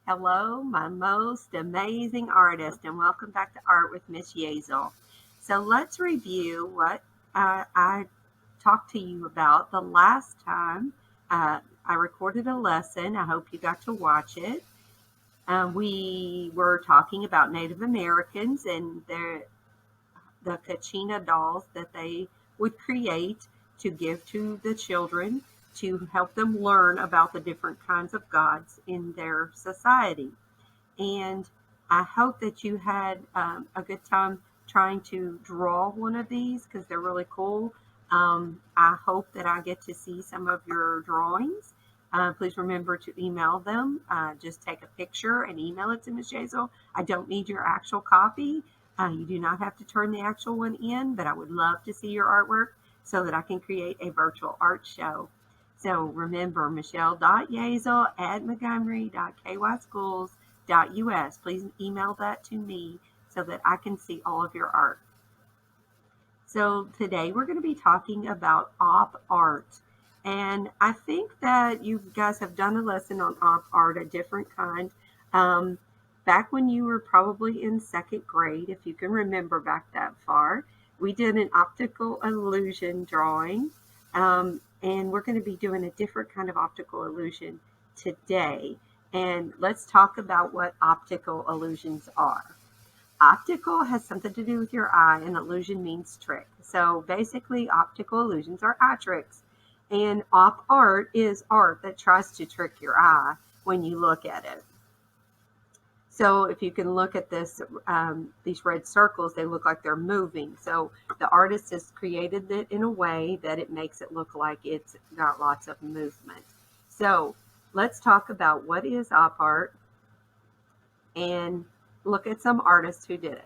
Hello, my most amazing artist, and welcome back to Art with Miss Yazel. So let's review what I talked to you about the last time. I recorded a lesson. I hope you got to watch it. We were talking about Native Americans and the Kachina dolls that they would create to give to the children to help them learn about the different kinds of gods in their society. And I hope that you had a good time trying to draw one of these because they're really cool. I hope that I get to see some of your drawings. Please remember to email them. Just take a picture and email it to Ms. Jazel. I don't need your actual copy. You do not have to turn the actual one in, but I would love to see your artwork so that I can create a virtual art show. So remember, michelle.yazel@montgomery.kyschools.us. Please email that to me so that I can see all of your art. So today we're going to be talking about op art. And I think that you guys have done a lesson on op art, a different kind. Back when you were probably in second grade, if you can remember back that far, we did an optical illusion drawing. And we're going to be doing a different kind of optical illusion today. And let's talk about what optical illusions are. Optical has something to do with your eye, and illusion means trick. So basically, optical illusions are eye tricks. And op art is art that tries to trick your eye when you look at it. So if you can look at this, these red circles, they look like they're moving. So the artist has created it in a way that it makes it look like it's got lots of movement. So let's talk about what is op art and look at some artists who did it.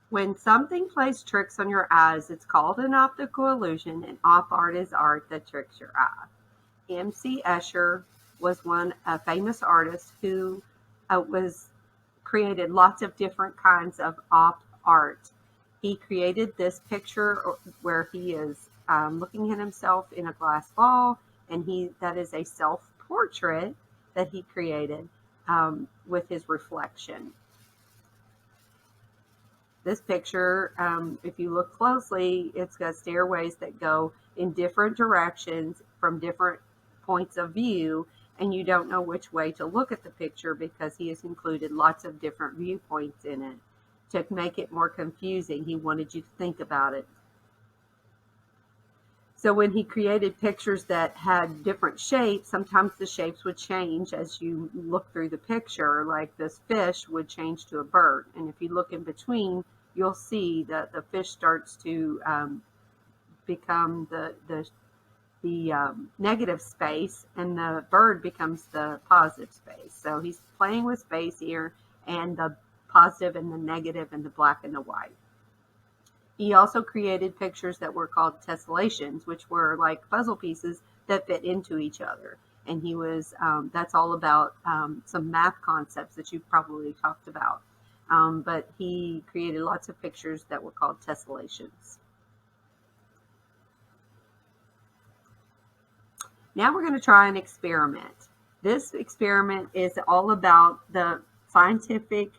When something plays tricks on your eyes, it's called an optical illusion, and op art is art that tricks your eye. M.C. Escher was a famous artist who was created lots of different kinds of op art. He created this picture where he is looking at himself in a glass ball, and that is a self-portrait that he created with his reflection. This picture, if you look closely, it's got stairways that go in different directions from different points of view, and you don't know which way to look at the picture because he has included lots of different viewpoints in it. To make it more confusing, he wanted you to think about it. So when he created pictures that had different shapes, sometimes the shapes would change as you look through the picture, like this fish would change to a bird. And if you look in between, you'll see that the fish starts to become the negative space, and the bird becomes the positive space. So he's playing with space here, and the positive and the negative and the black and the white. He also created pictures that were called tessellations, which were like puzzle pieces that fit into each other. And he was, that's all about some math concepts that you've probably talked about. But he created lots of pictures that were called tessellations. Now we're going to try an experiment. This experiment is all about the scientific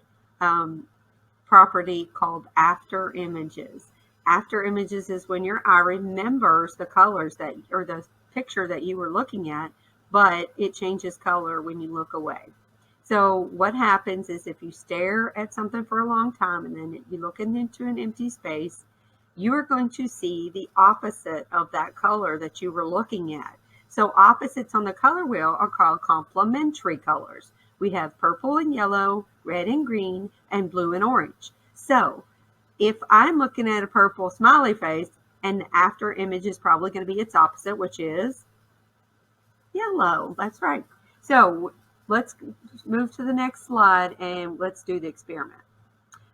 property called after images. After images is when your eye remembers the colors or the picture that you were looking at, but it changes color when you look away. So what happens is if you stare at something for a long time and then you look into an empty space, you are going to see the opposite of that color that you were looking at. So opposites on the color wheel are called complementary colors. We have purple and yellow, red and green, and blue and orange. So if I'm looking at a purple smiley face, and the after image is probably going to be its opposite, which is yellow. That's right. So let's move to the next slide and let's do the experiment.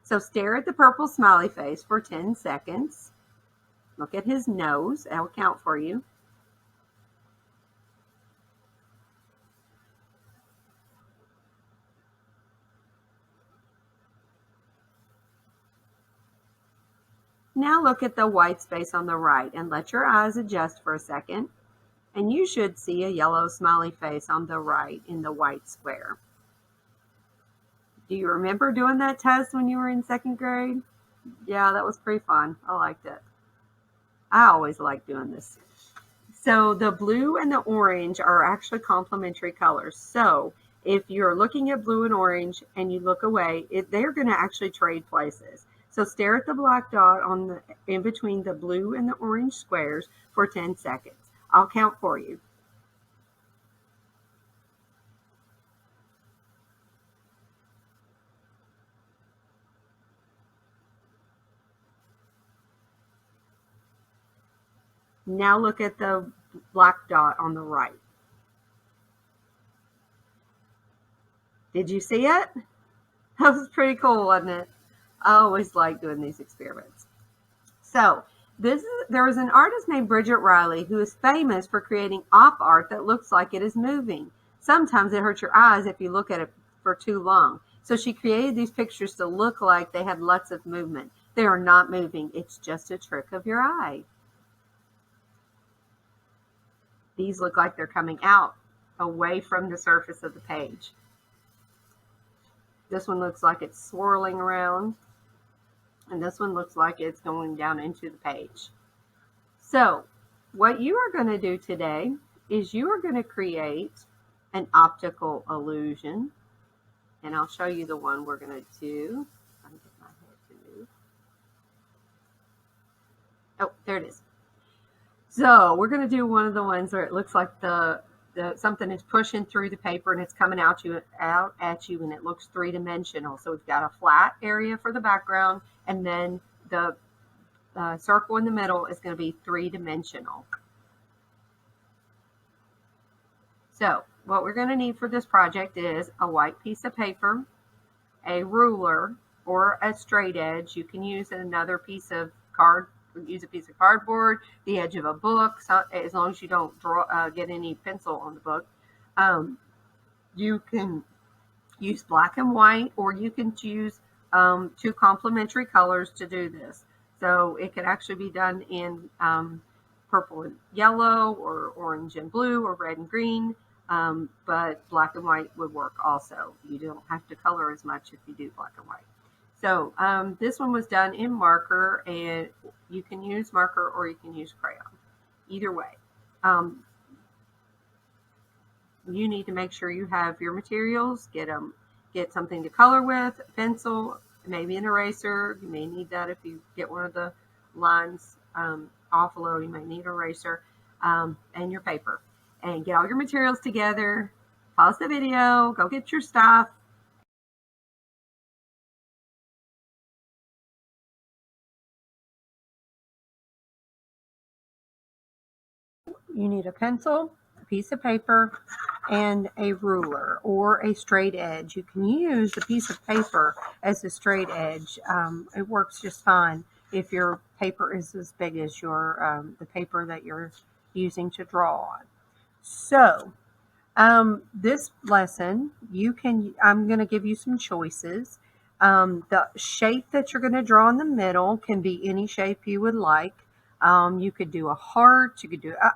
So stare at the purple smiley face for 10 seconds. Look at his nose. I'll count for you. Now look at the white space on the right and let your eyes adjust for a second. And you should see a yellow smiley face on the right in the white square. Do you remember doing that test when you were in second grade? Yeah, that was pretty fun. I liked it. I always like doing this. So the blue and the orange are actually complementary colors. So if you're looking at blue and orange and you look away, they're going to actually trade places. So stare at the black dot in between the blue and the orange squares for 10 seconds. I'll count for you. Now look at the black dot on the right. Did you see it? That was pretty cool, wasn't it? I always like doing these experiments. So there was an artist named Bridget Riley who is famous for creating op art that looks like it is moving. Sometimes it hurts your eyes if you look at it for too long. So she created these pictures to look like they had lots of movement. They are not moving. It's just a trick of your eye. These look like they're coming out away from the surface of the page. This one looks like it's swirling around. And this one looks like it's going down into the page. So what you are going to do today is you are going to create an optical illusion. And I'll show you the one we're going to do. I'm get my head to move. Oh, there it is. So we're going to do one of the ones where it looks like something is pushing through the paper and it's coming out at you and it looks three-dimensional. So we've got a flat area for the background, and then the circle in the middle is going to be three-dimensional. So what we're going to need for this project is a white piece of paper, a ruler, or a straight edge. You can use another piece of use a piece of cardboard, the edge of a book, so, as long as you don't get any pencil on the book. You can use black and white, or you can choose two complementary colors to do this. So it could actually be done in purple and yellow, or orange and blue, or red and green, but black and white would work also. You don't have to color as much if you do black and white. So this one was done in marker, and you can use marker or you can use crayon. Either way. You need to make sure you have your materials. Get something to color with, a pencil, maybe an eraser. You may need that if you get one of the lines off a little. You might need an eraser, and your paper. And get all your materials together. Pause the video. Go get your stuff. You need a pencil, a piece of paper, and a ruler or a straight edge. You can use a piece of paper as a straight edge. It works just fine if your paper is as big as the paper that you're using to draw on. So this lesson, I'm going to give you some choices. The shape that you're going to draw in the middle can be any shape you would like. You could do a heart.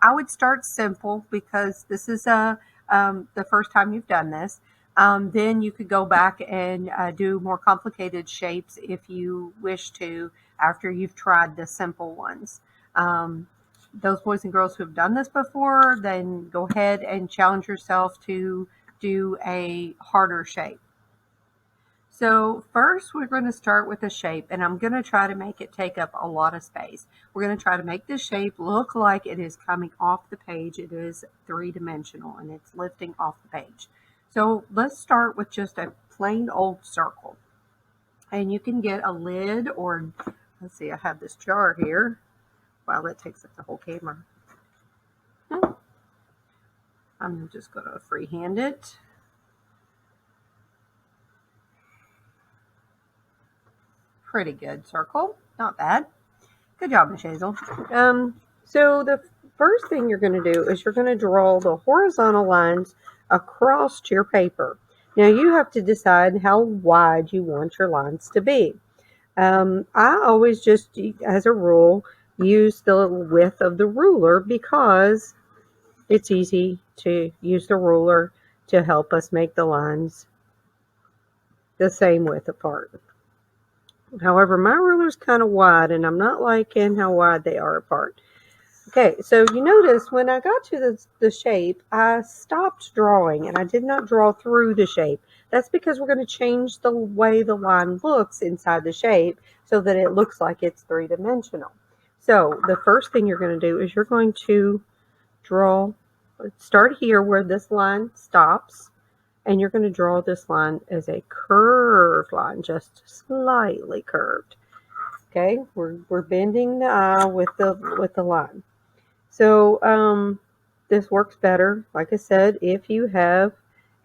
I would start simple because this is the first time you've done this. Then you could go back and do more complicated shapes if you wish to after you've tried the simple ones. Those boys and girls who have done this before, then go ahead and challenge yourself to do a harder shape. So first we're going to start with a shape, and I'm going to try to make it take up a lot of space. We're going to try to make this shape look like it is coming off the page. It is three-dimensional and it's lifting off the page. So let's start with just a plain old circle. And you can get a lid, or let's see, I have this jar here. Wow, that takes up the whole camera. I'm just going to freehand it. Pretty good circle. Not bad. Good job, Miss Hazel. So the first thing you're going to do is you're going to draw the horizontal lines across your paper. Now you have to decide how wide you want your lines to be. I always just, as a rule, use the width of the ruler because it's easy to use the ruler to help us make the lines the same width apart. However, my ruler's kind of wide, and I'm not liking how wide they are apart. Okay, so you notice when I got to the shape, I stopped drawing, and I did not draw through the shape. That's because we're going to change the way the line looks inside the shape so that it looks like it's three-dimensional. So the first thing you're going to do is you're going to start here where this line stops, and you're going to draw this line as a curved line, just slightly curved. Okay, we're bending the eye with the line. So this works better, like I said, if you have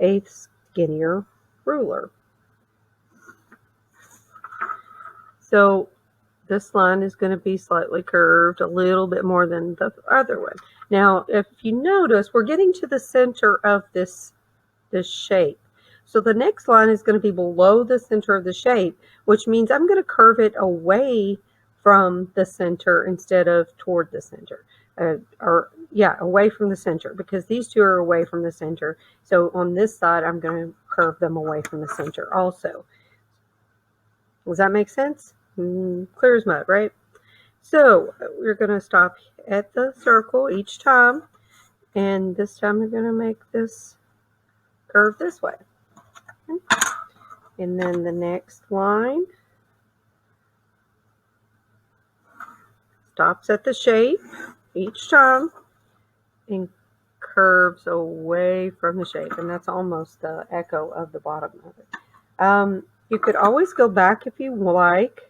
a skinnier ruler. So this line is going to be slightly curved, a little bit more than the other one. Now, if you notice, we're getting to the center of this shape. So the next line is going to be below the center of the shape, which means I'm going to curve it away from the center instead of toward the center. Away from the center, because these two are away from the center. So on this side, I'm going to curve them away from the center also. Does that make sense? Clear as mud, right? So we're going to stop at the circle each time, and this time we're going to make this curve this way. And then the next line stops at the shape each time and curves away from the shape. And that's almost the echo of the bottom of it. You could always go back if you like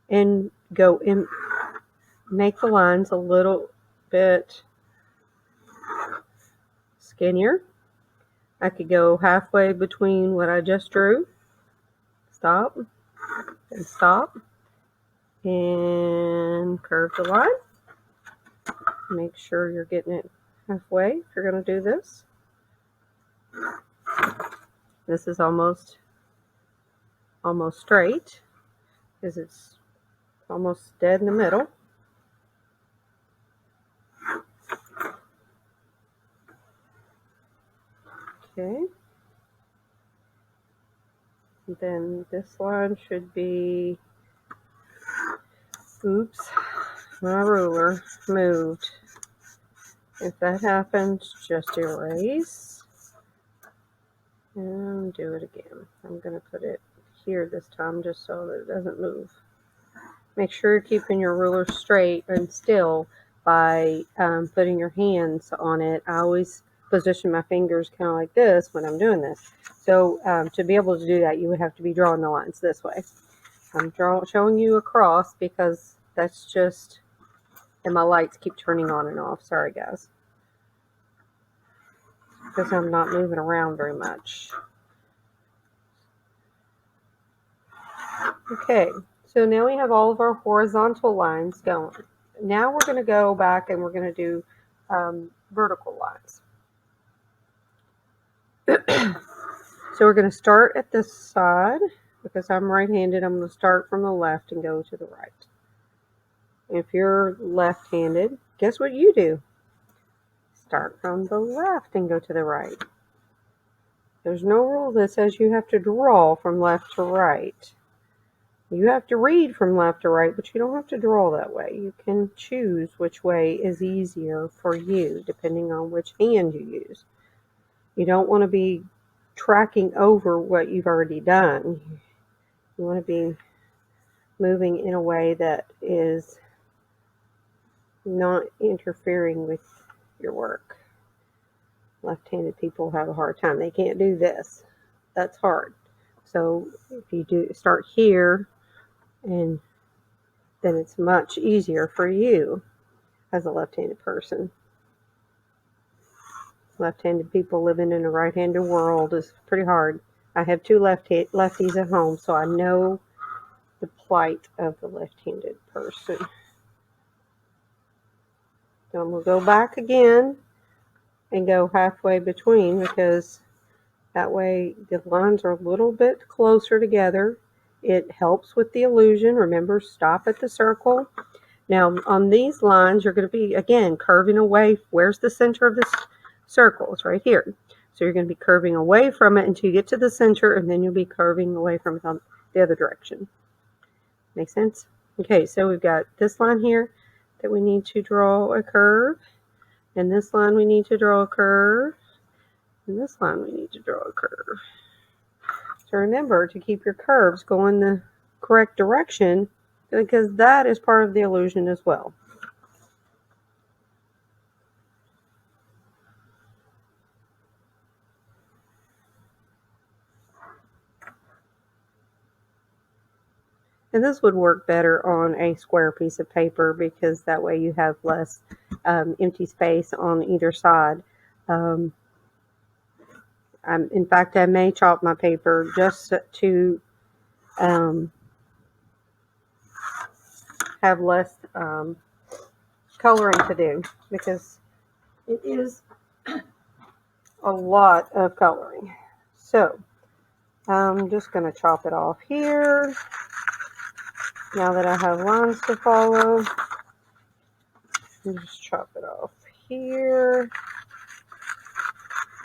and go and make the lines a little bit skinnier. I could go halfway between what I just drew. Stop and stop and curve the line. Make sure you're getting it halfway if you're going to do this. This is almost straight because it's almost dead in the middle. Okay. Then this line should be, oops, my ruler moved. If that happens, just erase and do it again. I'm going to put it here this time just so that it doesn't move. Make sure you're keeping your ruler straight and still by putting your hands on it. I always position my fingers kind of like this when I'm doing this. So to be able to do that, you would have to be drawing the lines this way. I'm showing you across because that's just, and my lights keep turning on and off. Sorry, guys. Because I'm not moving around very much. Okay, so now we have all of our horizontal lines going. Now we're going to go back and we're going to do vertical lines. So we're going to start at this side. Because I'm right-handed, I'm going to start from the left and go to the right. If you're left-handed, guess what you do? Start from the left and go to the right. There's no rule that says you have to draw from left to right. You have to read from left to right, but you don't have to draw that way. You can choose which way is easier for you, depending on which hand you use. You don't want to be tracking over what you've already done. You want to be moving in a way that is not interfering with your work. Left-handed people have a hard time. They can't do this. That's hard. So if you do start here, and then it's much easier for you as a left-handed person. Left-handed people living in a right-handed world is pretty hard. I have two lefties at home, so I know the plight of the left-handed person. So I'm going to go back again and go halfway between, because that way the lines are a little bit closer together It helps with the illusion. Remember, stop at the circle. Now, on these lines, you're going to be, again, curving away. Where's the center of this circle? It's right here. So you're going to be curving away from it until you get to the center, and then you'll be curving away from it on the other direction. Make sense? Okay, so we've got this line here that we need to draw a curve, and this line we need to draw a curve, and this line we need to draw a curve. So remember to keep your curves going the correct direction, because that is part of the illusion as well. And this would work better on a square piece of paper because that way you have less empty space on either side. In fact, I may chop my paper just to have less coloring to do, because it is a lot of coloring. So I'm just going to chop it off here. Now that I have lines to follow, just chop it off here.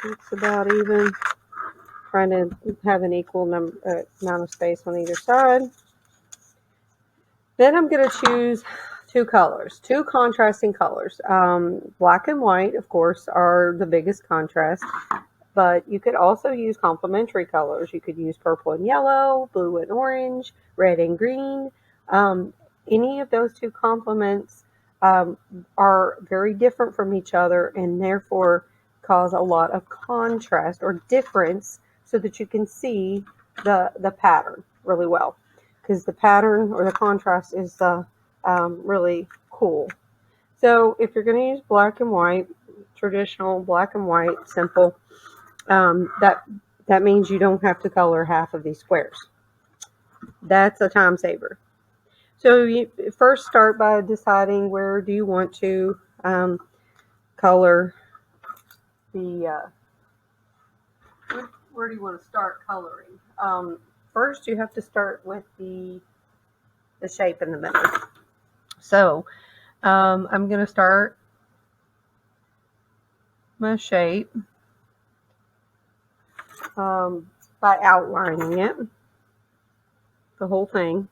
It's about even. Trying to have an equal amount of space on either side. Then I'm going to choose two colors, two contrasting colors. Black and white, of course, are the biggest contrast, but you could also use complementary colors. You could use purple and yellow, blue and orange, red and green. Any of those two complements are very different from each other and therefore cause a lot of contrast or difference, so that you can see the pattern really well, because the pattern or the contrast is really cool. So if you're going to use black and white, traditional black and white, simple, that means you don't have to color half of these squares. That's a time saver. So you first start by deciding where do you want to color the where do you want to start coloring? First, you have to start with the shape in the middle. So I'm going to start my shape by outlining it, the whole thing.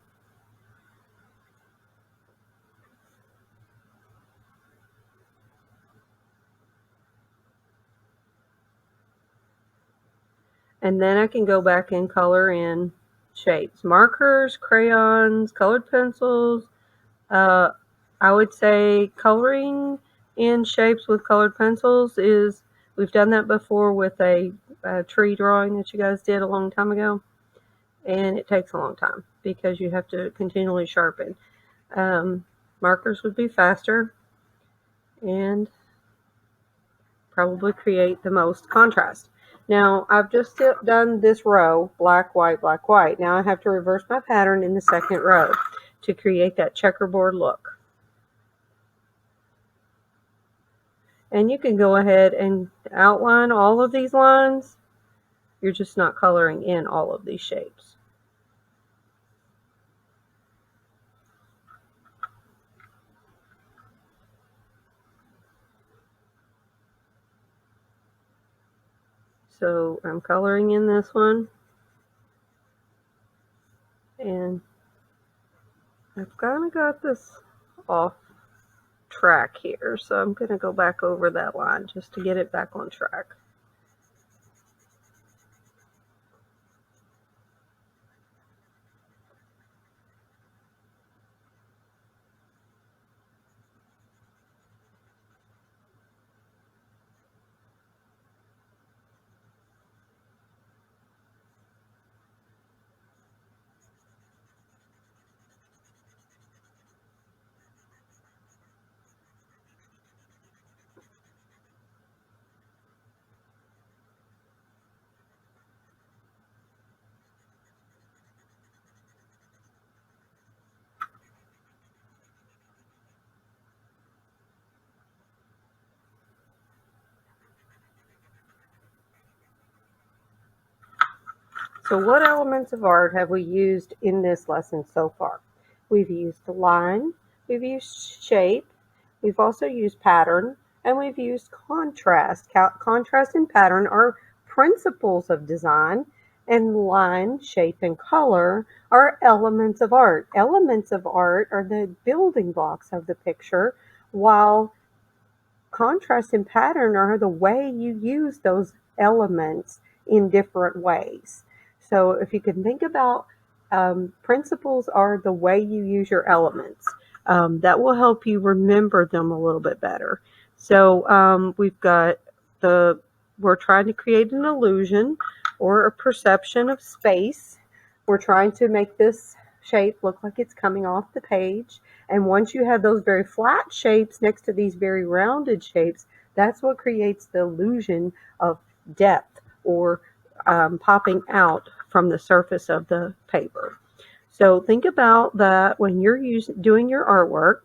And then I can go back and color in shapes. Markers, crayons, colored pencils. I would say coloring in shapes with colored pencils we've done that before with a tree drawing that you guys did a long time ago. And it takes a long time because you have to continually sharpen. Markers would be faster and probably create the most contrast. Now, I've just done this row, black, white, black, white. Now I have to reverse my pattern in the second row to create that checkerboard look. And you can go ahead and outline all of these lines. You're just not coloring in all of these shapes. So I'm coloring in this one. And I've kind of got this off track here, so I'm going to go back over that line just to get it back on track. So what elements of art have we used in this lesson so far? We've used line, we've used shape, we've also used pattern, and we've used contrast. Contrast and pattern are principles of design, and line, shape, and color are elements of art. Elements of art are the building blocks of the picture, while contrast and pattern are the way you use those elements in different ways. So if you can think about principles are the way you use your elements. That will help you remember them a little bit better. So we've got we're trying to create an illusion or a perception of space. We're trying to make this shape look like it's coming off the page. And once you have those very flat shapes next to these very rounded shapes, that's what creates the illusion of depth or popping out from the surface of the paper. So think about that when you're doing your artwork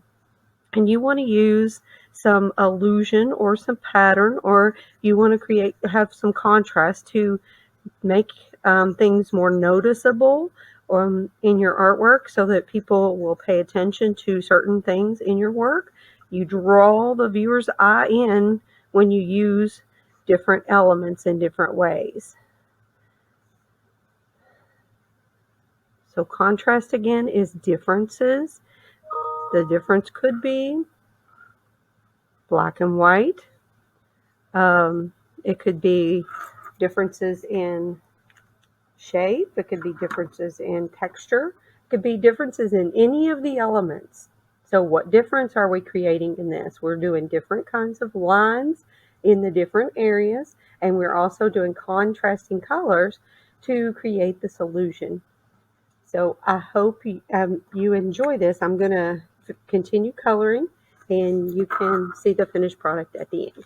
and you want to use some illusion or some pattern, or you want to have some contrast to make things more noticeable in your artwork so that people will pay attention to certain things in your work. You draw the viewer's eye in when you use different elements in different ways. So contrast again is differences. The difference could be black and white. It could be differences in shape. It could be differences in texture. It could be differences in any of the elements. So what difference are we creating in this? We're doing different kinds of lines in the different areas, and we're also doing contrasting colors to create this illusion. So I hope you enjoy this. I'm going to continue coloring, and you can see the finished product at the end.